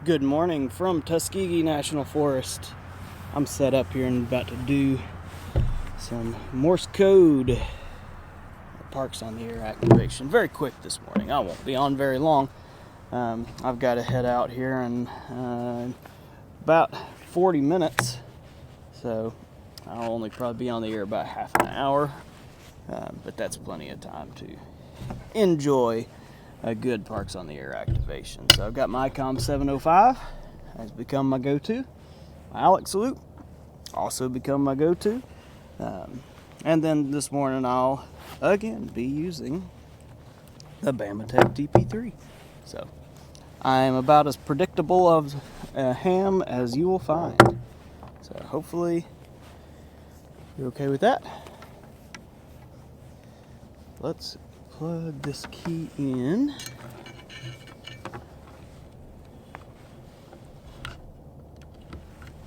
Good morning from Tuskegee National Forest. I'm set up here and about to do some Morse code parks on the air activation. Very quick this morning. I won't be on very long. I've got to head out here in about 40 minutes. So I'll only probably be on the air about half an hour. But that's plenty of time to enjoy a good parks on the air activation. So I've got my Icom 705 has become my go-to. My AlexLoop also become my go-to. And then this morning I'll again be using the Bamatech TP3. So I am about as predictable of a ham as you will find. So hopefully you're okay with that. Let's plug this key in.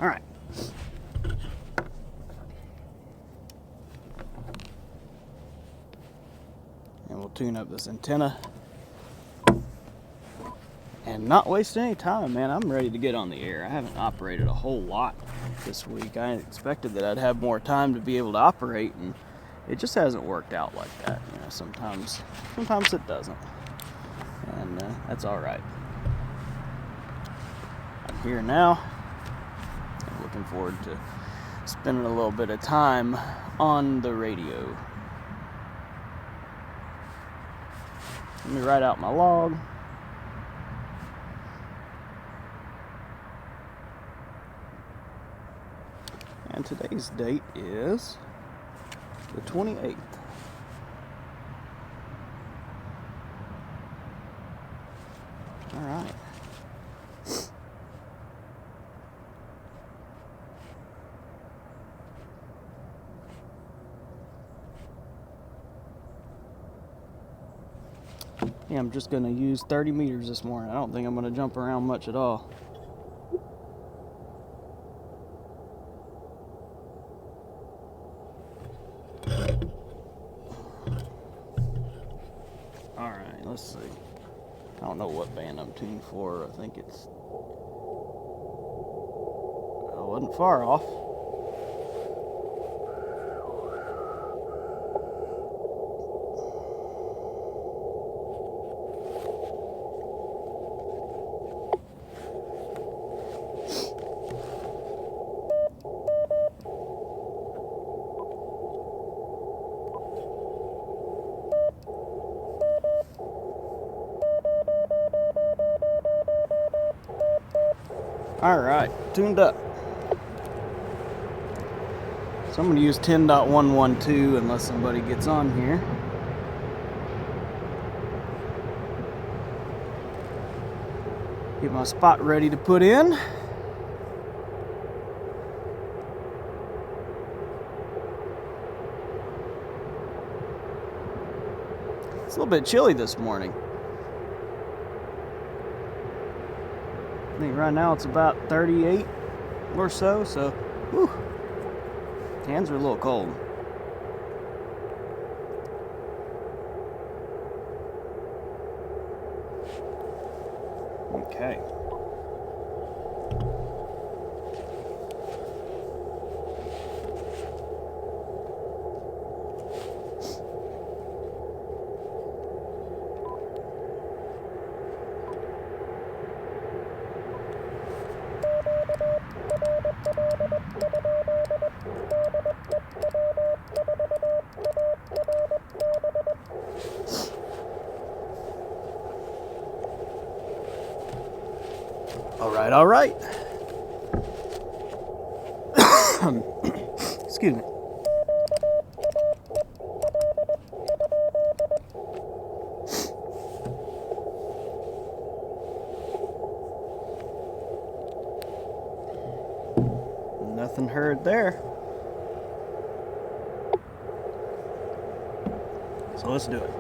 All right. And we'll tune up this antenna. And not waste any time, man. I'm ready to get on the air. I haven't operated a whole lot this week. I expected that I'd have more time to be able to operate, and it just hasn't worked out like that. You know, sometimes it doesn't, and that's all right. I'm here now. I'm looking forward to spending a little bit of time on the radio. Let me write out my log. And today's date is the 28th. All right. Yeah, I'm just going to use 30 meters this morning. I don't think I'm going to jump around much at all. Alright, let's see. I don't know what band I'm tuned for. I think it's... I wasn't far off. Alright, tuned up. So I'm going to use 10.112 unless somebody gets on here. Get my spot ready to put in. It's a little bit chilly this morning. I think right now it's about 38 or so, whew, hands are a little cold. Okay. All right. Excuse me. Nothing heard there. So let's do it.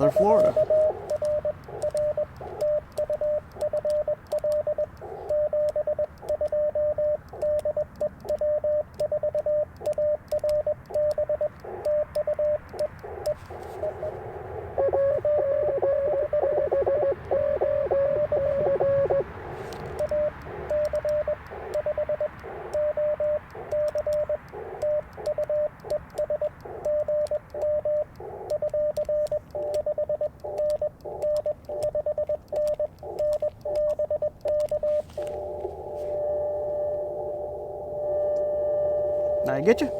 Southern Florida. Did I get you?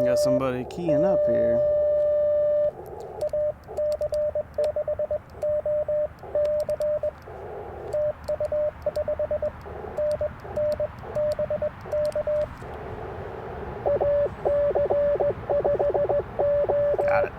Got somebody keying up here. Got it.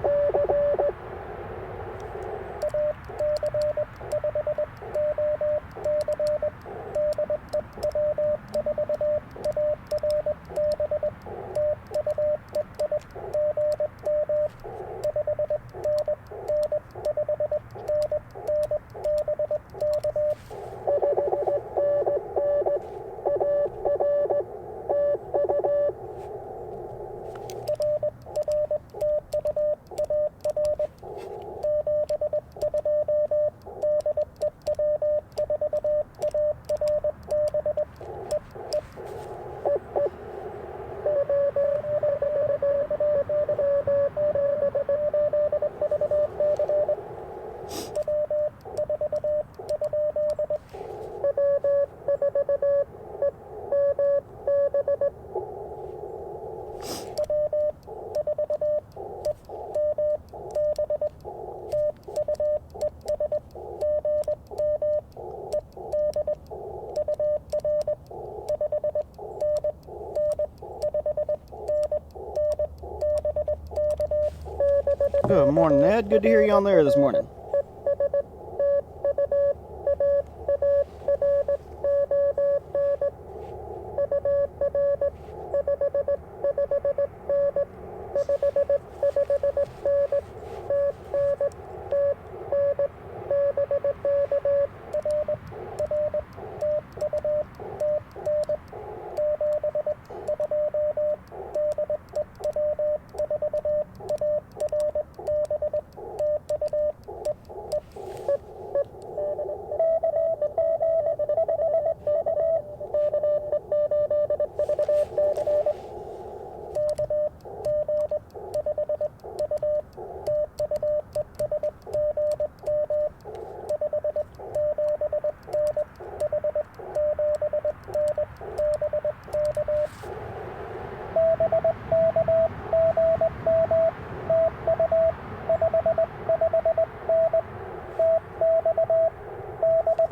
Good morning, Ned. Good to hear you on there this morning.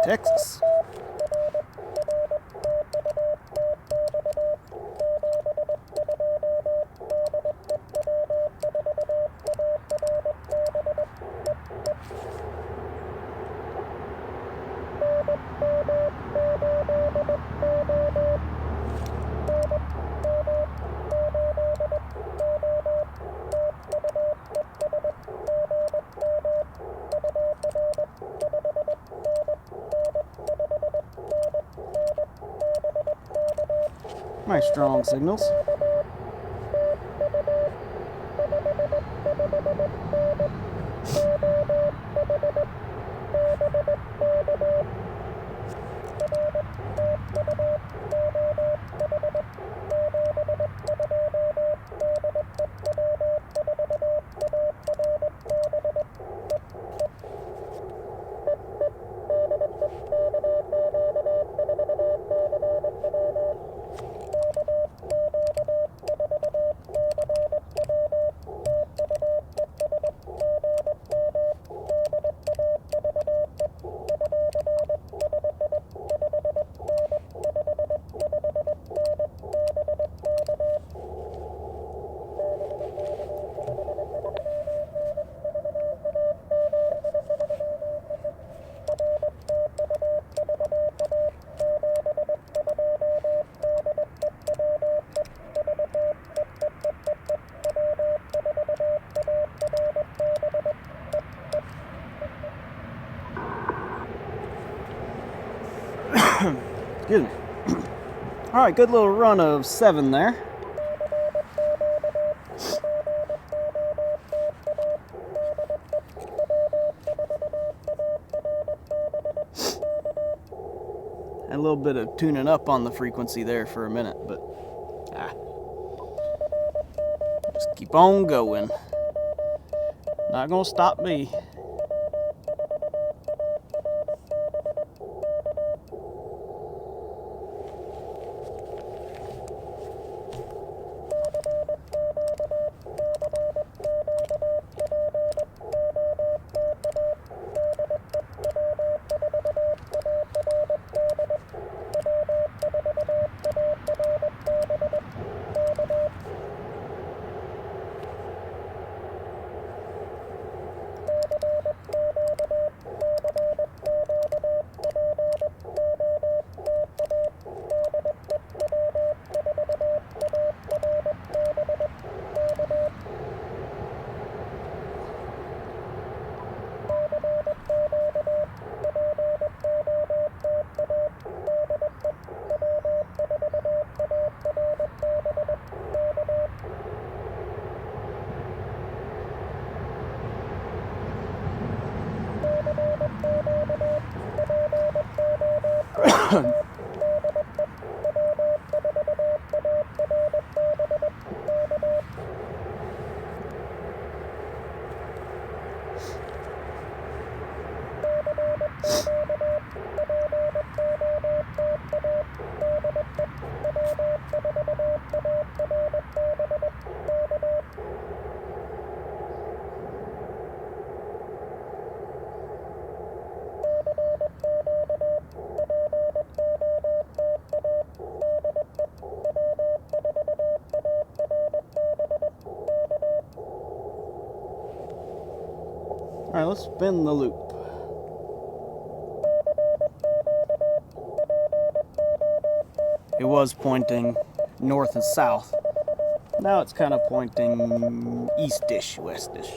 Texas. Nice strong signals. Excuse me. Alright, good little run of 7 there. And a little bit of tuning up on the frequency there for a minute, but just keep on going. Not gonna stop me. Alright, let's spin the loop. It was pointing north and south. Now it's kind of pointing east-ish, west-ish.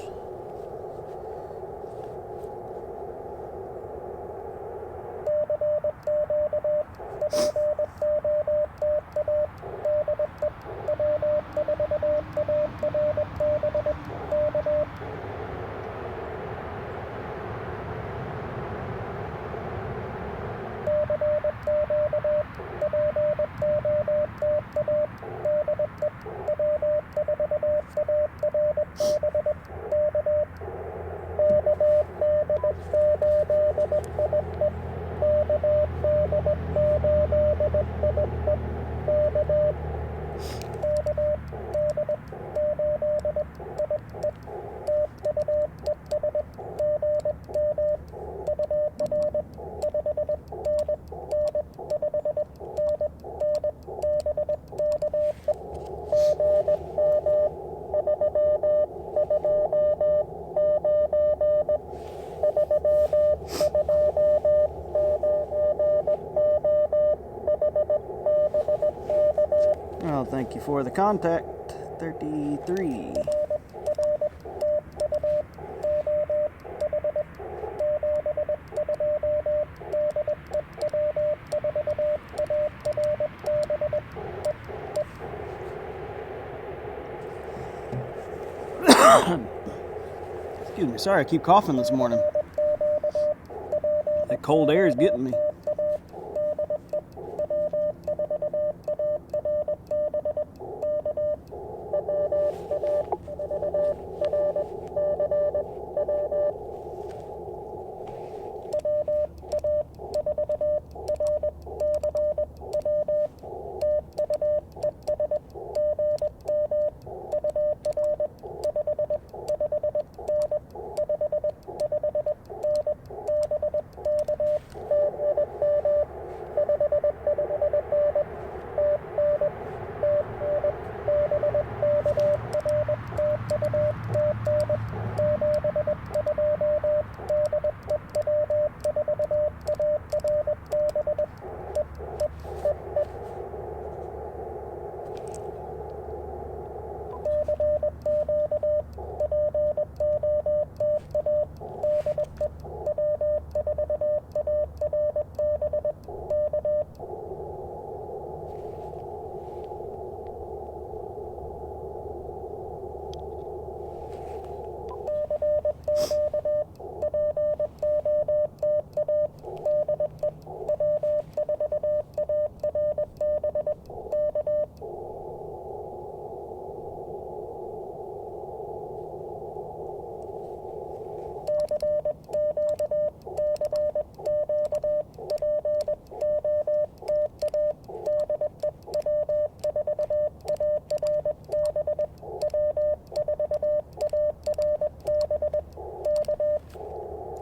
Well, thank you for the contact. 33. Excuse me, sorry I keep coughing this morning. That cold air is getting me.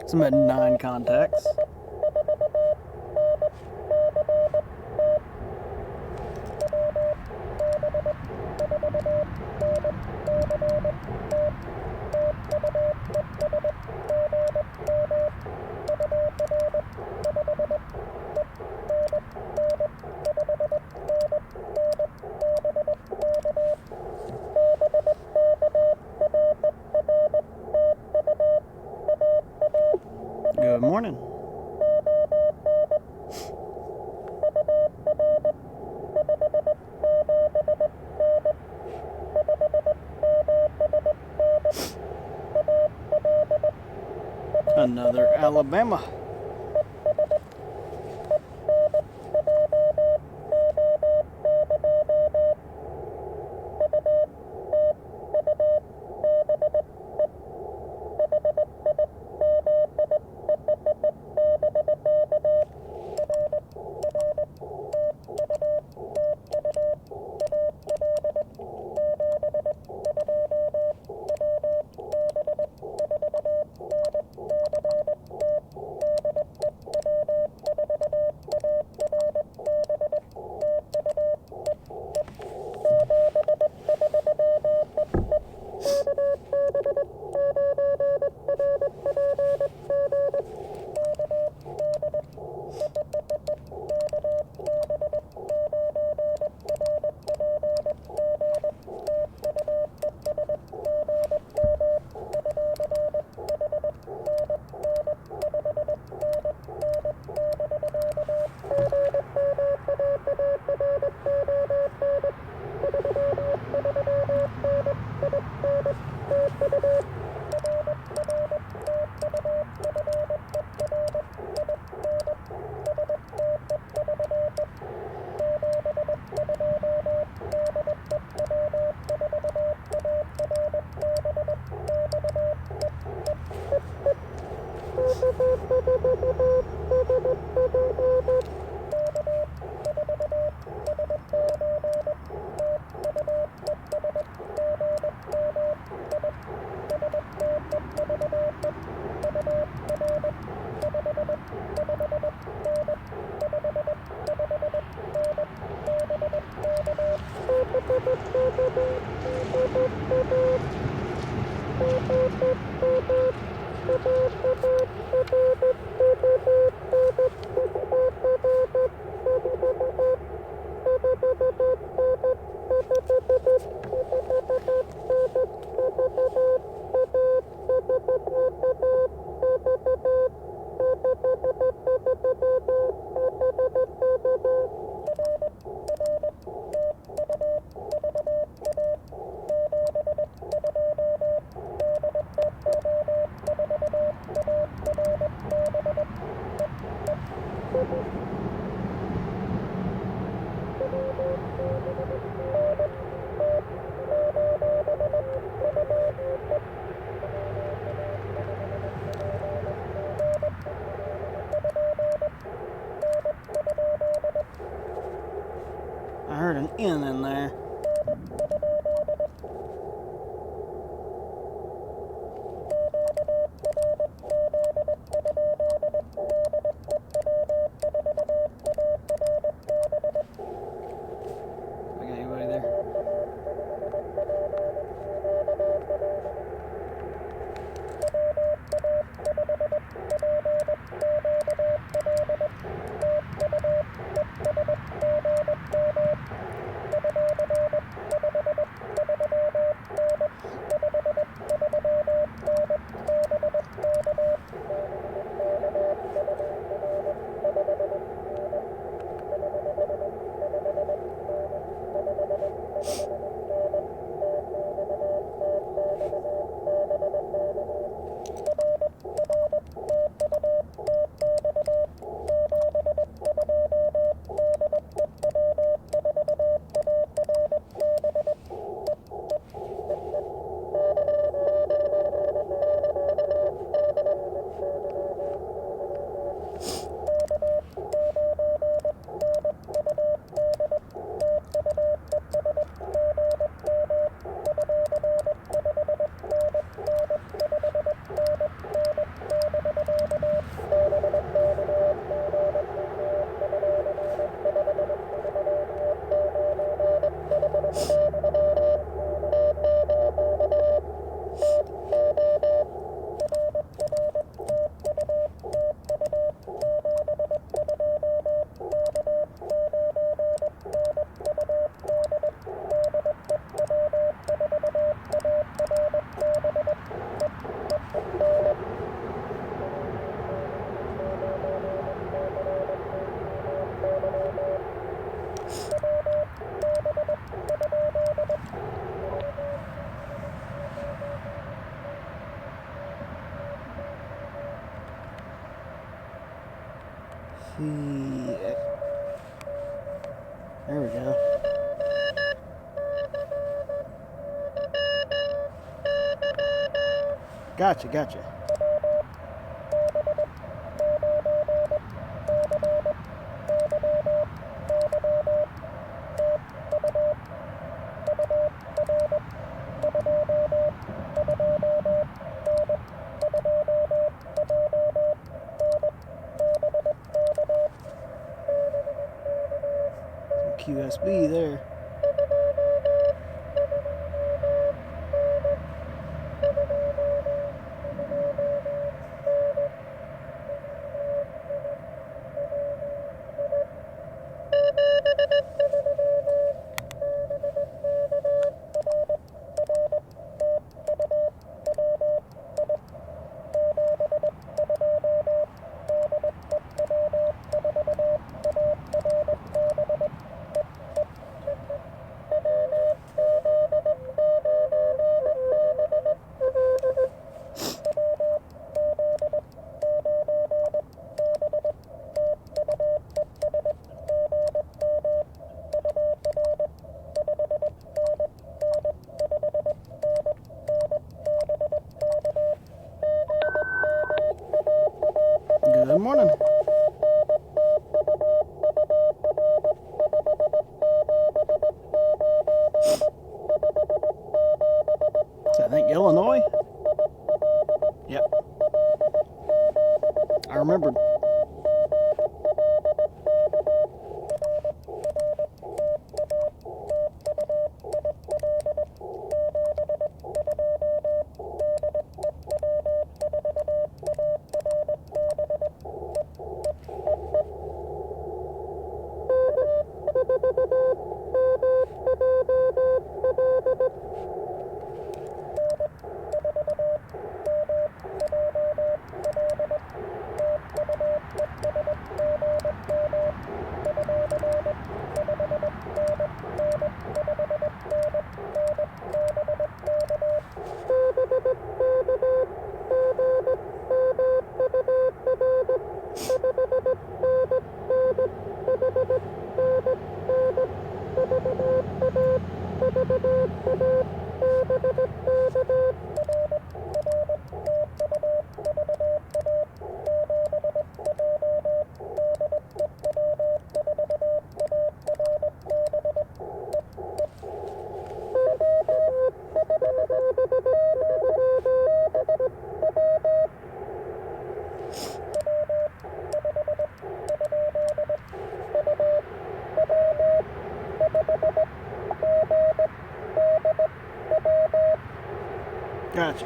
Some at 9 contacts. Good morning. Another Alabama. I heard an N in there. We got anybody there? There we go. Gotcha, gotcha. Some QSB there. Good morning. So I think Illinois. Yep. I remember. Gotcha.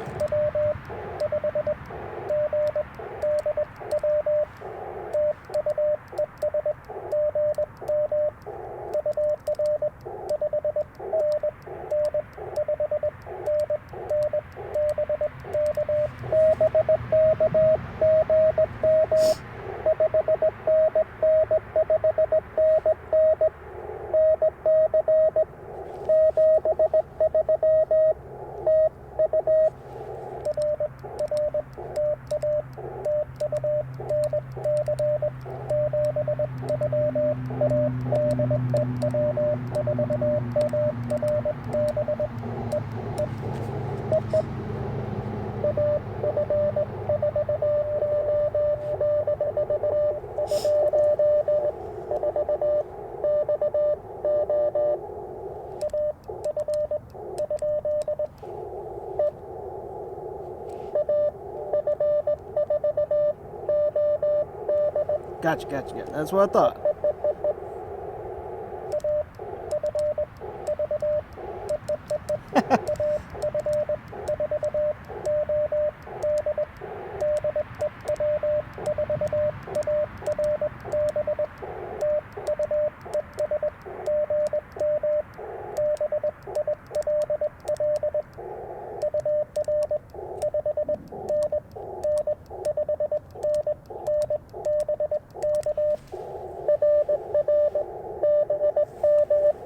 Gotcha, gotcha, gotcha. That's what I thought.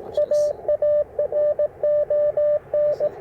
Watch this.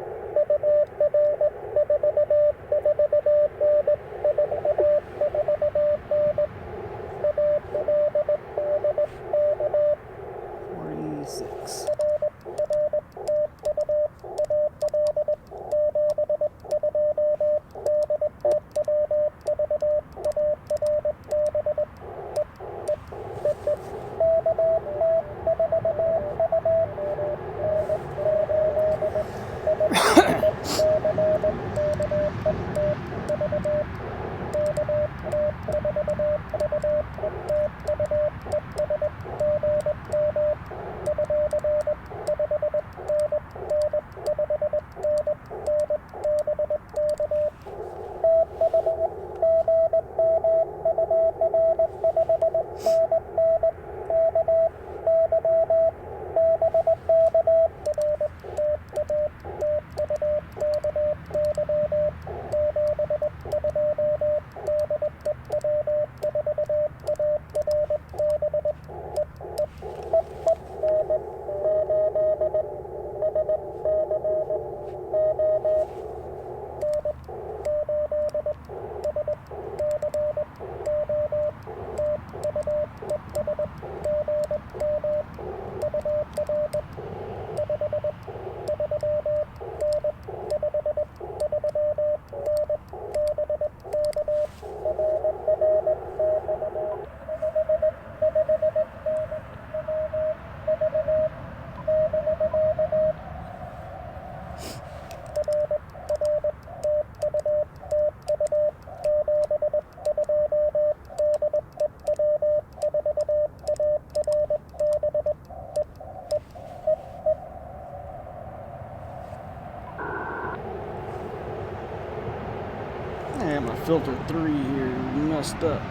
filter 3 here messed up.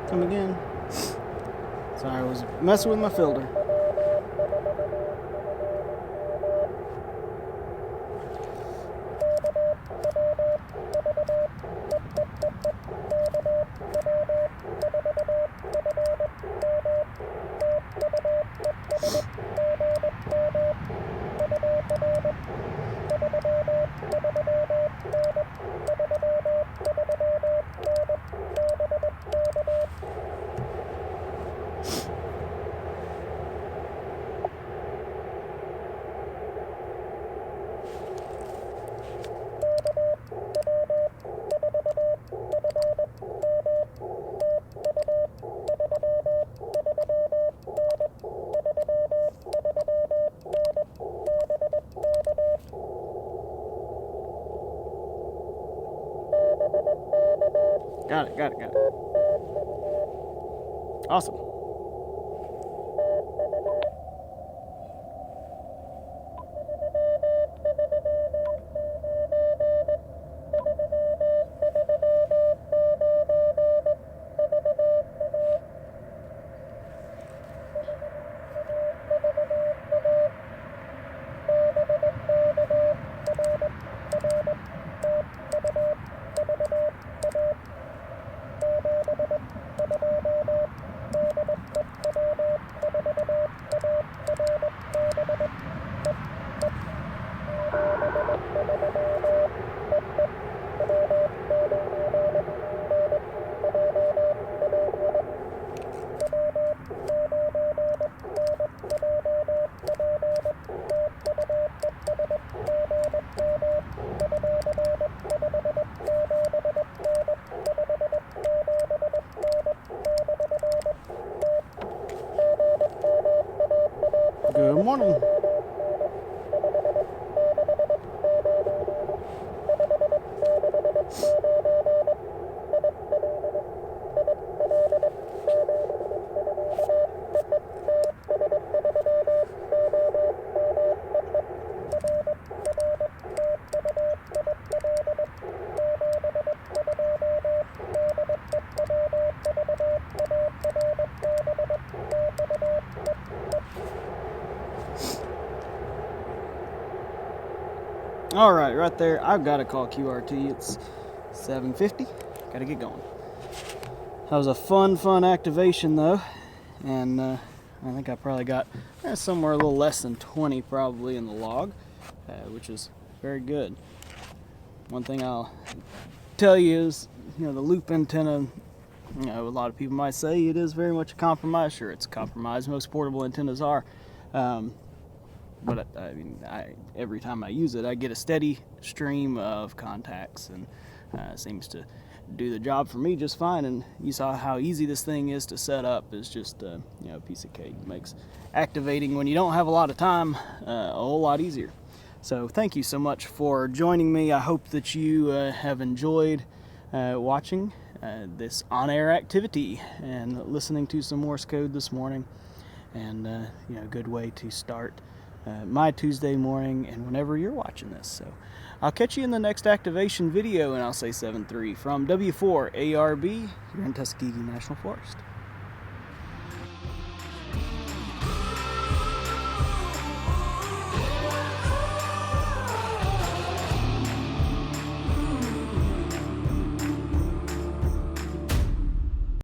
Come again. Sorry, I was messing with my filter. Got it. Awesome. Good morning. All right there. I've got to call QRT. It's 7:50. Got to get going. That was a fun activation though, and I think I probably got somewhere a little less than 20 probably in the log, which is very good. One thing I'll tell you is, the loop antenna. A lot of people might say it is very much a compromise. Sure, it's a compromise. Most portable antennas are. But every time I use it, I get a steady stream of contacts, and seems to do the job for me just fine. And you saw how easy this thing is to set up. It's just a piece of cake. It makes activating when you don't have a lot of time a whole lot easier. So thank you so much for joining me. I hope that you have enjoyed watching this on-air activity and listening to some Morse code this morning. And a good way to start my Tuesday morning and whenever you're watching this. So I'll catch you in the next activation video, and I'll say 7-3 from W4ARB here in Tuskegee National Forest.